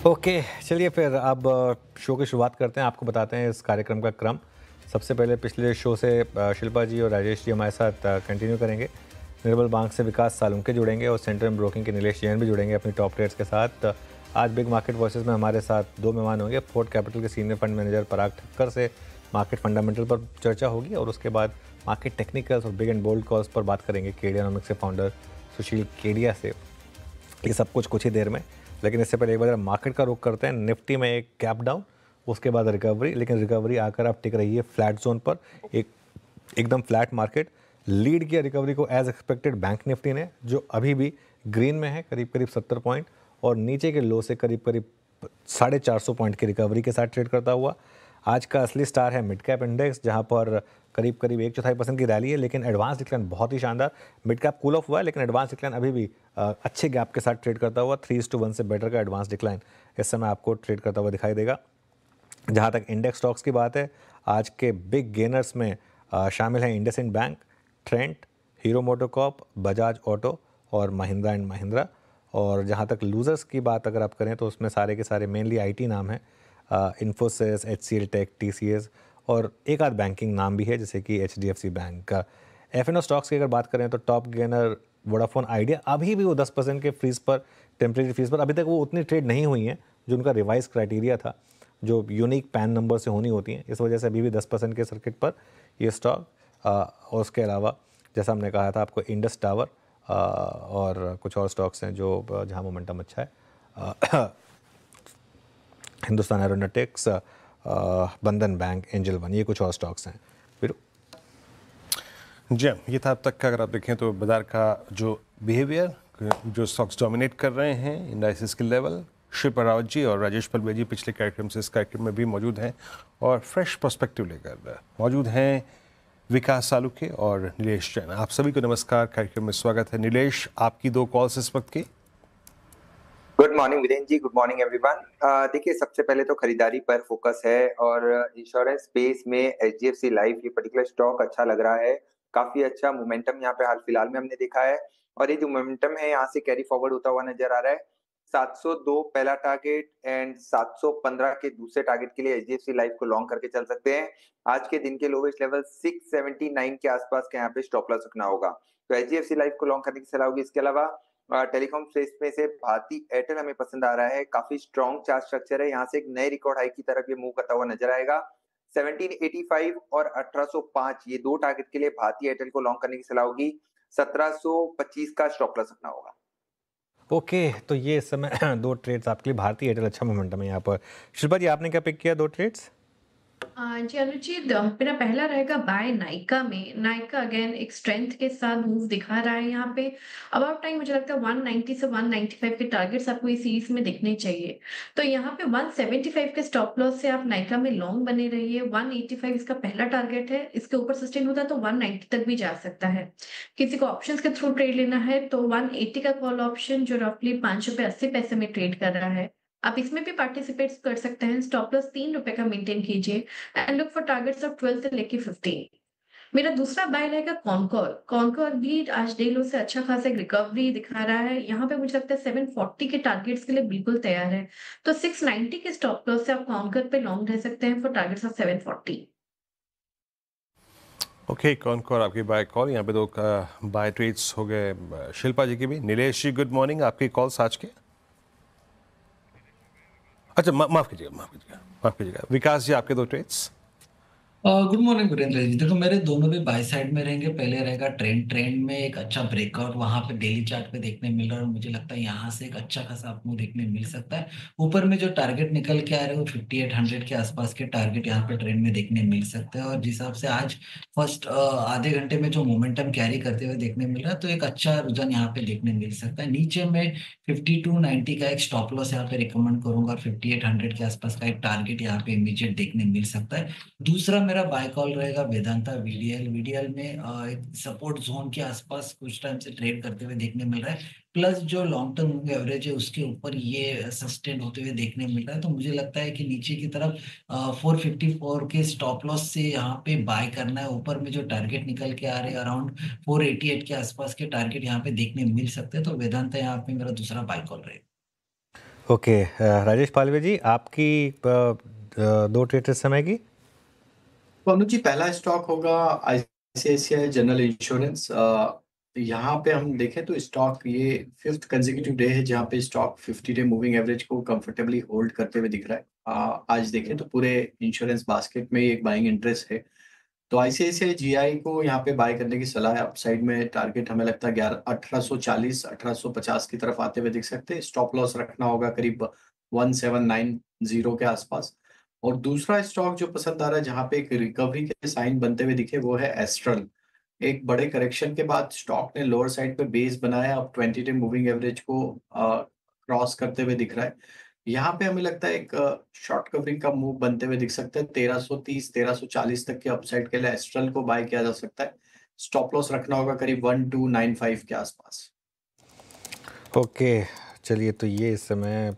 Okay, चलिए फिर अब शो की शुरुआत करते हैं। आपको बताते हैं इस कार्यक्रम का क्रम। सबसे पहले पिछले शो से शिल्पा जी और राजेश जी हमारे साथ कंटिन्यू करेंगे। निर्मल बैंक से विकास सालुंके जुड़ेंगे और सेंट्रल ब्रोकिंग के नीलेश जैन भी जुड़ेंगे अपनी टॉप ट्रेड्स के साथ। आज बिग मार्केट वॉइसेस में हमारे साथ दो मेहमान होंगे। फोर्ट कैपिटल के सीनियर फंड मैनेजर पराग ठक्कर से मार्केट फंडामेंटल पर चर्चा होगी और उसके बाद मार्केट टेक्निकल्स और बिग एंड बोल्ड कॉल्स पर बात करेंगे केडियानॉमिक्स के फाउंडर सुशील केडिया से। ये सब कुछ ही देर में, लेकिन इससे पहले एक बार मार्केट का रुख करते हैं। निफ्टी में एक गैप डाउन, उसके बाद रिकवरी, लेकिन रिकवरी आकर अब टिक रही है फ्लैट जोन पर। एकदम फ्लैट मार्केट। लीड किया रिकवरी को एज एक्सपेक्टेड बैंक निफ्टी ने, जो अभी भी ग्रीन में है, करीब करीब 70 पॉइंट और नीचे के लो से करीब करीब 450 पॉइंट की रिकवरी के साथ ट्रेड करता हुआ। आज का असली स्टार है मिड कैप इंडेक्स, जहां पर करीब करीब 1/4% की रैली है, लेकिन एडवांस डिक्लाइन बहुत ही शानदार। मिड कैप कूल ऑफ हुआ है, लेकिन एडवांस डिक्लाइन अभी भी अच्छे गैप के साथ ट्रेड करता हुआ 3:1 से बेटर का एडवांस डिक्लाइन इस समय आपको ट्रेड करता हुआ दिखाई देगा। जहां तक इंडेक्स स्टॉक्स की बात है, आज के बिग गेनर्स में शामिल हैं IndusInd bank, Trent, hero MotoCorp, Bajaj auto और महिंद्रा एंड महिंद्रा। और जहां तक लूजर्स की बात अगर आप करें तो उसमें सारे के सारे मेनली आईटी नाम हैं, इन्फोसिस, HCL टेक, TCS और एक आध बैंकिंग नाम भी है जैसे कि HDFC बैंक का। F&O स्टॉक्स की अगर बात करें तो टॉप गेनर वोडाफोन आइडिया, अभी भी वो 10% के फ्रीज पर, टेम्परेरी फ्रीज पर, अभी तक वो उतनी ट्रेड नहीं हुई हैं जो उनका रिवाइज क्राइटेरिया था, जो यूनिक पैन नंबर से होनी होती हैं। इस वजह से अभी भी 10% के सर्किट पर ये स्टॉक। और उसके अलावा जैसा हमने कहा था आपको, इंडस टावर और कुछ और स्टॉक्स हैं जो जहाँ मोमेंटम अच्छा है। हिंदुस्तान एरोनॉटिक्स, बंधन बैंक, एंजल वन, ये कुछ और स्टॉक्स हैं। फिर जी, ये था अब तक का। अगर आप देखें तो बाजार का जो बिहेवियर, जो स्टॉक्स डोमिनेट कर रहे हैं इंडाइसिस के लेवल, शिल्पा रावत जी और राजेश पलवे जी पिछले कार्यक्रम से इस कार्यक्रम में भी मौजूद हैं और फ्रेश पर्सपेक्टिव लेकर मौजूद हैं विकास सालुके और नीलेश जैन। आप सभी को नमस्कार, कार्यक्रम में स्वागत है। नीलेश, आपकी दो कॉल्स इस वक्त की। Good morning Virendra ji, good morning everyone. देखिए, सबसे पहले तो खरीदारी पर फोकस है और इंश्योरेंस स्पेस में HDFC लाइफ ये पर्टिकुलर स्टॉक अच्छा लग रहा है। काफी अच्छा मोमेंटम यहाँ पे हाल फिलहाल में हमने देखा है और ये जो मोमेंटम है यहाँ से कैरी फॉरवर्ड होता हुआ नजर आ रहा है। 702 पहला टारगेट एंड 715 के दूसरे टारगेट के लिए HDFC लाइफ को लॉन्ग करके चल सकते हैं। आज के दिन के लोवेस्ट लेवल 679 के आसपास के यहाँ पे स्टॉप लॉस रखना होगा, तो HDFC लाइफ को लॉन्ग करने की सलाह होगी। इसके अलावा टेलीकॉम स्पेस में से भारती एयरटेल हमें पसंद आ रहा है। काफी स्ट्रॉन्ग चार्ट स्ट्रक्चर है, यहाँ से एक नए रिकॉर्ड हाई की तरफ ये मूव करता हुआ नजर आएगा। 1785 और 1805 ये दो टारगेट के लिए भारती एयरटेल को लॉन्ग करने की सलाह होगी। 1725 का स्टॉप लॉस रखना होगा। ओके, तो ये इस समय दो ट्रेड्स आपके लिए। भारतीय एयरटेल अच्छा मोमेंटम है यहाँ पर। शिल्पा जी, आपने क्या पिक किया दो ट्रेड्स? जी अनुचित, मेरा पहला रहेगा बाय नायका में। नायका अगेन एक स्ट्रेंथ के साथ मूव दिखा रहा है यहाँ पे। अबाउट टाइम मुझे लगता है 190 से 195 के टारगेट्स आपको इस सीरीज में देखने चाहिए। तो यहाँ पे 175 के स्टॉप लॉस से आप नायका में लॉन्ग बने रहिए। 185 इसका पहला टारगेट है, इसके ऊपर सस्टेन होता है तो 190 तक भी जा सकता है। किसी को ऑप्शंस के थ्रू ट्रेड लेना है तो 180 का कॉल ऑप्शन जो रफली 5 रुपए 80 पैसे में ट्रेड कर रहा है, आप इसमें भी पार्टिसिपेट कर सकते हैं। स्टॉप लॉस 3 रुपए का मेंटेन कीजिए and look for targets of 12 से लेके 15। मेरा दूसरा बाय रहेगा कॉनकॉर। कॉनकॉर भी आज डे लो से अच्छा खासा एक रिकवरी दिखा रहा है। यहाँ पे मुझे लगता है 740 के टारगेट्स के लिए बिल्कुल तैयार है, तो 690 के स्टॉप लॉस से आप कॉनकॉर पे लॉन्ग रह सकते हैं for targets of 740। Okay, Concor आपकी बाय कॉल। यहाँ पे दो बाय ट्रेड्स हो गए शिल्पा जी की भी। नीलेश जी, गुड मॉर्निंग, आपकी कॉल्स आज के। अच्छा, माफ कीजिएगा विकास जी, आपके दो trades. Good morning Virendra ji. देखो, मेरे दोनों भी बाय साइड में रहेंगे। पहले रहेगा ट्रेंड में एक अच्छा ब्रेकआउट वहां पे डेली चार्ट पे देखने मिल रहा है और मुझे लगता है यहाँ से एक अच्छा खासा आपको देखने मिल सकता है। ऊपर में जो टारगेट निकल के आ रहे हैं वो 5800 के आसपास के टारगेट यहाँ पे ट्रेंड में देखने मिल सकते हैं। और जिस हिसाब से आज फर्स्ट आधे घंटे में जो मोमेंटम कैरी करते हुए देखने मिल रहा है, तो एक अच्छा रुझान यहाँ पे देखने मिल सकता है। नीचे में 5290 का एक स्टॉप लॉस यहाँ पे रिकमेंड करूंगा और 5800 के आसपास का एक टारगेट यहाँ पे इमीडिएट देखने मिल सकता है। दूसरा मेरा बाय कॉल रहेगा वेदांता वीडीएल में एक सपोर्ट जोन के आसपास कुछ टाइम से ट्रेड करते हुए देखने मिल रहा है, प्लस जो लॉन्ग टर्म मूविंग एवरेज है उसके ऊपर ये सस्टेन होते हुए देखने मिल रहा है। तो मुझे लगता है कि नीचे की तरफ 454 के स्टॉप लॉस से यहाँ पे बाय करना है। ऊपर में जो टारगेट निकल के आ रहे हैं अराउंड 488 के आसपास के टारगेट यहाँ पे देखने मिल सकते हैं। तो वेदांता यहाँ पे मेरा दूसरा बाय कॉल रहेगा। ओके, राजेश पालवे जी, आपकी दो ट्रेड इस समय की। तो अनुज जी, पहला स्टॉक होगा आईसीआईसीआई जनरल इंश्योरेंस। यहाँ पे हम देखें तो स्टॉक ये 5th कंसेक्यूटिव डे है जहाँ पे स्टॉक 50 डे मूविंग एवरेज को कंफर्टेबली होल्ड करते हुए दिख रहा है। आज देखें तो पूरे इंश्योरेंस बास्केट में एक बाइंग इंटरेस्ट है। तो आईसीआईसीआई जीआई को यहाँ पे बाय करने की सलाह है। अपसाइड में टारगेट हमें लगता है 1840 1850 की तरफ आते हुए दिख सकते हैं। स्टॉप लॉस रखना होगा करीब 1790 के आसपास। और दूसरा स्टॉक जो पसंद आ रहा है जहां पे एक रिकवरी के साइन बनते हुए दिखे वो है एस्ट्रल। एक बड़े करेक्शन के बाद स्टॉक ने लोअर साइड पे बेस बनाया, अब 20 डे मूविंग एवरेज को क्रॉस करते हुए दिख रहा है। यहाँ पे हमें लगता है एक शॉर्ट कवरिंग का मूव बनते हुए दिख सकता है। 1330 1340 तक के अपसाइड के लिए एस्ट्रल को बाय किया जा सकता है। स्टॉप लॉस रखना होगा करीब 1295 के आसपास। ओके, चलिए, तो ये इस समय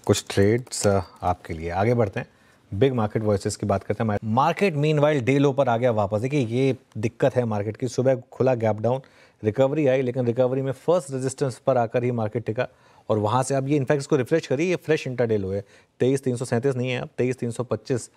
कुछ ट्रेड्स आपके लिए। आगे बढ़ते हैं, बिग मार्केट वॉइसेस की बात करते हैं। मार्केट मीनवाइल डे लो पर आ गया वापस। देखिए, ये दिक्कत है मार्केट की। सुबह खुला गैप डाउन, रिकवरी आई, लेकिन रिकवरी में फर्स्ट रेजिस्टेंस पर आकर ही मार्केट टिका और वहाँ से अब ये इनफैक्ट इसको रिफ्रेश करिए, ये फ्रेश इंटरडे लो है। 23,337 नहीं है, अब 23,325।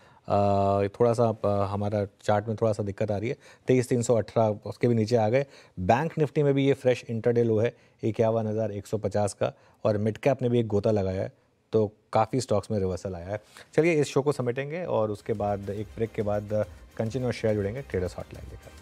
थोड़ा सा हमारा चार्ट में थोड़ा सा दिक्कत आ रही है। 23,318 उसके भी नीचे आ गए। बैंक निफ्टी में भी ये फ्रेश इंटरडे लो है 51,150 का, और मिड कैप ने भी एक गोता लगाया है। तो काफ़ी स्टॉक्स में रिवर्सल आया है। चलिए, इस शो को समेटेंगे और उसके बाद एक ब्रेक के बाद कंटिन्यूअस शेयर जुड़ेंगे ट्रेडर्स हॉटलाइन लेकर।